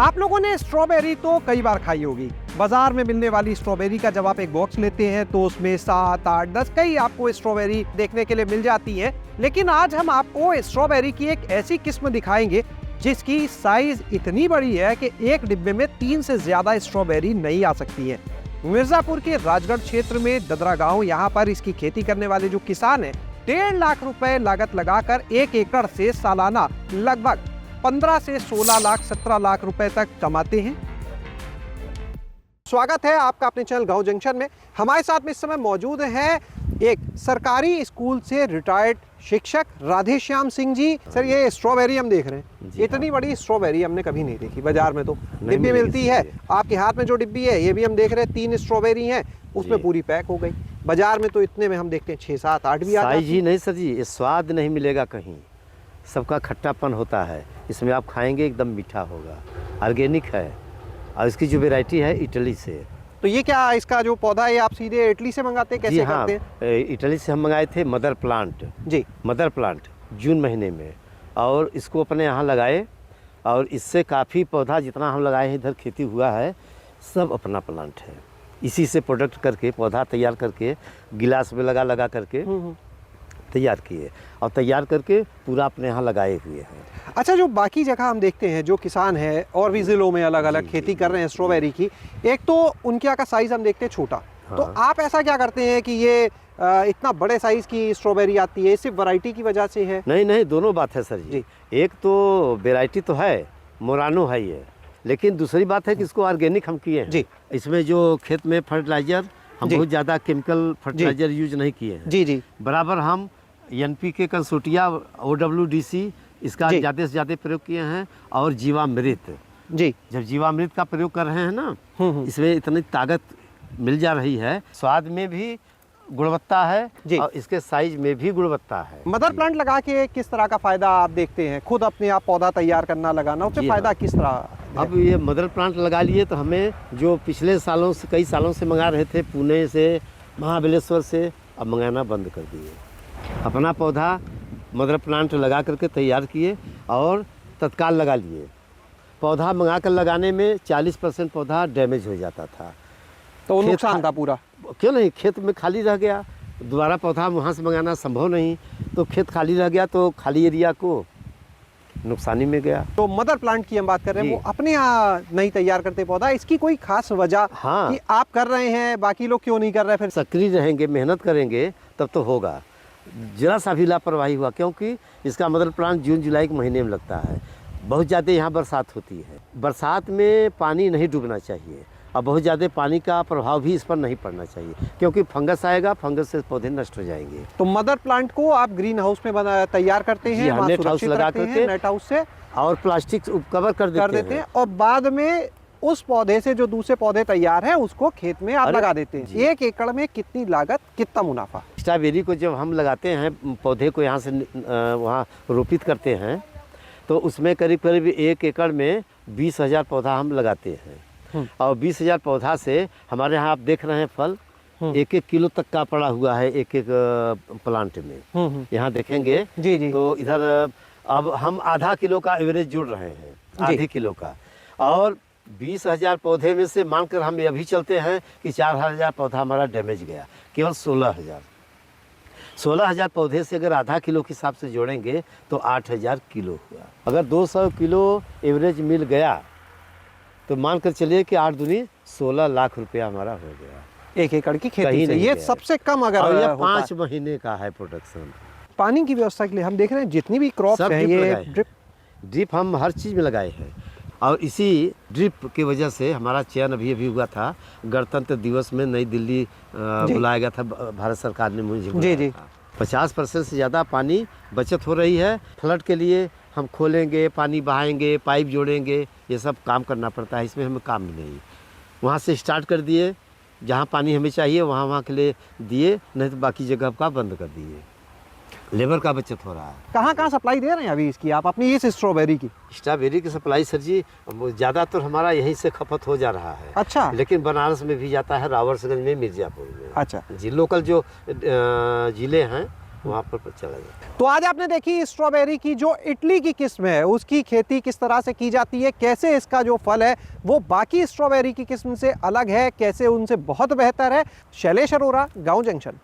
आप लोगों ने स्ट्रॉबेरी तो कई बार खाई होगी। बाजार में मिलने वाली स्ट्रॉबेरी का जब आप एक बॉक्स लेते हैं तो उसमें 7, 8, 10 कई आपको स्ट्रॉबेरी देखने के लिए मिल जाती है। लेकिन आज हम आपको स्ट्रॉबेरी की एक ऐसी किस्म दिखाएंगे जिसकी साइज इतनी बड़ी है कि एक डिब्बे में 3 से ज्यादा स्ट्रॉबेरी नहीं आ सकती है। मिर्जापुर के राजगढ़ क्षेत्र में ददरा गांव, यहाँ पर इसकी खेती करने वाले जो किसान हैं 1.5 लाख रुपए लागत लगाकर 1 एकड़ से सालाना लगभग 15 से 16 लाख 17 लाख रुपए तक कमाते हैं। स्वागत है आपका अपने चैनल गांव जंक्शन में। हमारे साथ में इस समय मौजूद हैं एक सरकारी स्कूल से रिटायर्ड शिक्षक राधेश्याम सिंह जी। सर, ये स्ट्रॉबेरी हम देख रहे हैं, इतनी बड़ी स्ट्रॉबेरी हमने कभी नहीं देखी। बाजार में तो डिब्बी मिलती है, आपके हाथ में जो डिब्बी है ये भी हम देख रहे हैं 3 स्ट्रॉबेरी हैं, उसमें पूरी पैक हो गई। बाजार में तो इतने में हम देखते हैं 6, 7, 8 भी आ जाती है। साइज ही नहीं सर जी, ये स्वाद नहीं मिलेगा कहीं, सबका खट्टापन होता है। इसमें आप खाएंगे एकदम मीठा होगा, ऑर्गेनिक है। और इसकी जो वैरायटी है इटली से। तो ये क्या, इसका जो पौधा है आप सीधे इटली से मंगाते हैं, कैसे करते हैं? इटली से हम मंगाए थे मदर प्लांट जी, मदर प्लांट जून महीने में, और इसको अपने यहाँ लगाए। और इससे काफ़ी पौधा जितना हम लगाए हैं इधर खेती हुआ है सब अपना प्लांट है। इसी से प्रोडक्ट करके पौधा तैयार करके गिलास में लगा करके तैयार किए और तैयार करके पूरा अपने यहाँ लगाए हुए हैं। अच्छा, जो बाकी जगह हम देखते हैं जो किसान है और भी ज़िलों में अलग अलग खेती कर रहे हैं स्ट्रॉबेरी की, एक तो उनके यहाँ का साइज़ हम देखते हैं छोटा। हाँ। तो आप ऐसा क्या करते हैं कि ये इतना बड़े साइज़ की स्ट्रॉबेरी आती है, सिर्फ वैरायटी की वजह से है? नहीं, दोनों बात है सर जी। एक तो वैरायटी तो है, मोरानो है ये, लेकिन दूसरी बात है कि इसको ऑर्गेनिक हम किए हैं जी। इसमें जो खेत में फर्टिलाइजर हम बहुत ज़्यादा केमिकल फर्टिलाइजर यूज नहीं किए हैं। जी, बराबर हम NPK कंसोर्टिया OWDC इसका ज़्यादा से ज़्यादा प्रयोग किए हैं। और जीवामृत जी, जब जीवामृत का प्रयोग कर रहे हैं ना, इसमें इतनी ताकत मिल जा रही है, स्वाद में भी गुणवत्ता है जी। और इसके साइज में भी गुणवत्ता है। मदर प्लांट लगा के किस तरह का फायदा आप देखते हैं? खुद अपने आप पौधा तैयार करना, लगाना, उससे फायदा किस तरह है? अब ये मदर प्लांट लगा लिए तो हमें जो पिछले सालों से कई सालों से मंगा रहे थे पुणे से, महाबलेश्वर से, अब मंगाना बंद कर दिए। अपना पौधा मदर प्लांट लगा करके तैयार किए और तत्काल लगा लिए। पौधा मंगा कर लगाने में 40% पौधा डैमेज हो जाता था, तो नुकसान था पूरा। क्यों नहीं, खेत में खाली रह गया, दोबारा पौधा वहाँ से मंगाना संभव नहीं, तो खेत खाली रह गया तो खाली एरिया को नुकसानी में गया। तो मदर प्लांट की हम बात कर रहे हैं, वो अपने यहाँ नहीं तैयार करते पौधा, इसकी कोई खास वजह कि आप कर रहे हैं बाकी लोग क्यों नहीं कर रहे? फिर सक्रिय रहेंगे, मेहनत करेंगे तब तो होगा। जरा सा भी लापरवाही हुआ, क्योंकि इसका मदर प्लांट जून जुलाई के महीने में लगता है। बहुत ज़्यादा यहाँ बरसात होती है, बरसात में पानी नहीं डूबना चाहिए और बहुत ज़्यादा पानी का प्रभाव भी इस पर नहीं पड़ना चाहिए, क्योंकि फंगस आएगा, फंगस से पौधे नष्ट हो जाएंगे। तो मदर प्लांट को आप ग्रीन हाउस में तैयार करते हैं, वहाँ नेट हाउस लगा करके, नेट हाउस से, और प्लास्टिक कवर कर देते हैं। और बाद में उस पौधे से जो दूसरे पौधे तैयार है उसको खेत में आप लगा देते हैं। 1 एकड़ में कितनी लागत, कितना मुनाफा? स्ट्रॉबेरी को जब हम लगाते हैं, पौधे को यहाँ से वहाँ रोपित करते हैं, तो उसमें करीब करीब 1 एकड़ में 20,000 पौधा हम लगाते हैं। और 20,000 पौधा से हमारे यहाँ आप देख रहे हैं फल 1-1 किलो तक का पड़ा हुआ है एक प्लांट में। यहाँ देखेंगे जी। तो इधर अब हम आधा किलो का एवरेज जोड़ रहे हैं, आधे किलो का। और 20,000 पौधे में से मानकर हम अभी चलते हैं कि 4,000 पौधा हमारा डैमेज गया, केवल 16,000 पौधे से अगर आधा किलो के हिसाब से जोड़ेंगे तो 8,000 किलो हुआ। अगर 200 किलो एवरेज मिल गया तो मानकर चलिए कि 8 दूनी 16 लाख रुपया हमारा हो गया 1 एकड़ की खेती से। ये सबसे कम अगर और ये 5 महीने का है प्रोडक्शन। पानी की व्यवस्था के लिए हम देख रहे हैं जितनी भी क्रॉप्स हैं, ये ड्रिप हम हर चीज़ में लगाए हैं। और इसी ड्रिप की वजह से हमारा चयन अभी हुआ था, गणतंत्र दिवस में नई दिल्ली बुलाया गया था, भारत सरकार ने मुझे बुलाया था। 50% से ज़्यादा पानी बचत हो रही है। फ्लड के लिए हम खोलेंगे, पानी बहाएंगे, पाइप जोड़ेंगे, ये सब काम करना पड़ता है, इसमें हमें काम नहीं। वहाँ से स्टार्ट कर दिए, जहाँ पानी हमें चाहिए वहाँ के लिए दिए, नहीं तो बाकी जगह का बंद कर दिए। लेबर का बचत हो रहा है। कहाँ सप्लाई दे रहे हैं अभी इसकी आप, अपनी इस स्ट्रॉबेरी की सप्लाई सर जी ज़्यादातर हमारा यहीं से खपत हो जा रहा है। अच्छा। लेकिन बनारस में भी जाता है, रावरसगंज में, मिर्जापुर में। अच्छा जी। लोकल जो ज़िले हैं वहाँ पर चला जाता है। तो आज आपने देखी स्ट्रॉबेरी की जो इटली की किस्म है उसकी खेती किस तरह से की जाती है, कैसे इसका जो फल है वो बाकी स्ट्रॉबेरी की किस्म से अलग है, कैसे उनसे बहुत बेहतर है। शैलेश अरोरा, गांव जंक्शन।